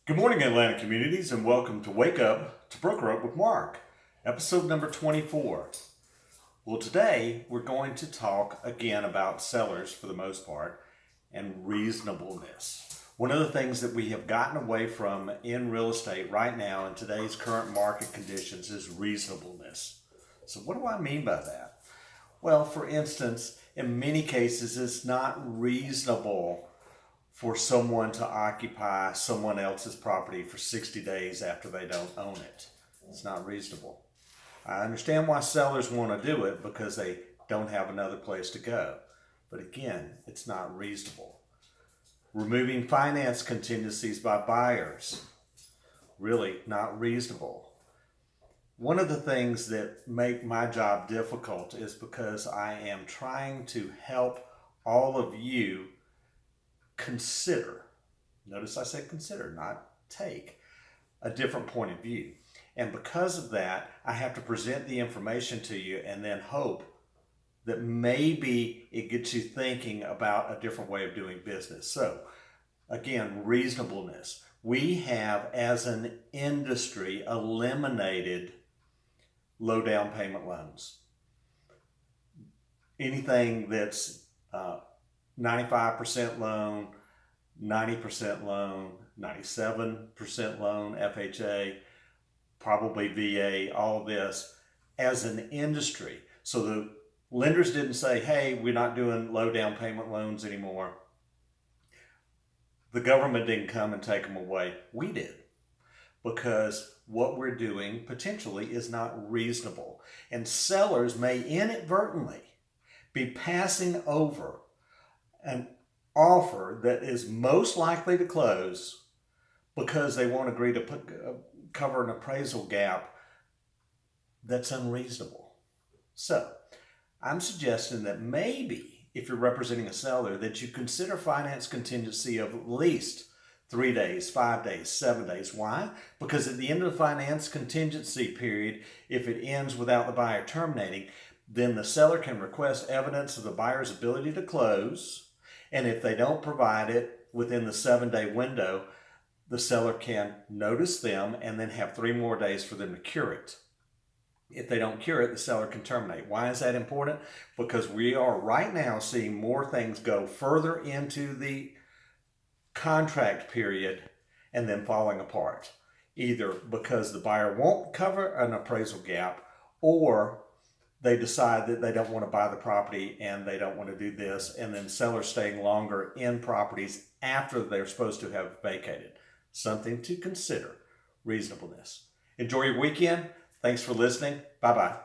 Good morning, Atlanta communities, and welcome to Wake Up to Broker Up with Mark, episode number 24. Well, today we're going to talk again about sellers for the most part and reasonableness. One of the things that we have gotten away from in real estate right now in today's current market conditions is reasonableness. So what do I mean by that? Well, for instance, in many cases, it's not reasonable for someone to occupy someone else's property for 60 days after they don't own it. It's not reasonable. I understand why sellers want to do it because they don't have another place to go. But again, it's not reasonable. Removing finance contingencies by buyers, really not reasonable. One of the things that make my job difficult is because I am trying to help all of you consider, notice I said consider, not take, a different point of view. And because of that, I have to present the information to you and then hope that maybe it gets you thinking about a different way of doing business. So again, reasonableness. We have, as an industry, eliminated low down payment loans. Anything that's 95% loan, 90% loan, 97% loan, FHA, probably VA, all this as an industry. So the lenders didn't say, hey, we're not doing low down payment loans anymore. The government didn't come and take them away. We did. Because what we're doing potentially is not reasonable. And sellers may inadvertently be passing over an offer that is most likely to close because they won't agree to cover an appraisal gap that's unreasonable. So I'm suggesting that maybe if you're representing a seller that you consider finance contingency of at least 3 days, 5 days, 7 days. Why? Because at the end of the finance contingency period, if it ends without the buyer terminating, then the seller can request evidence of the buyer's ability to close. And if they don't provide it within the 7-day window, the seller can notice them and then have 3 more days for them to cure it. If they don't cure it, the seller can terminate. Why is that important? Because we are right now seeing more things go further into the contract period and then falling apart. Either because the buyer won't cover an appraisal gap, or they decide that they don't want to buy the property and they don't want to do this, and then sellers staying longer in properties after they're supposed to have vacated. Something to consider, reasonableness. Enjoy your weekend. Thanks for listening. Bye-bye.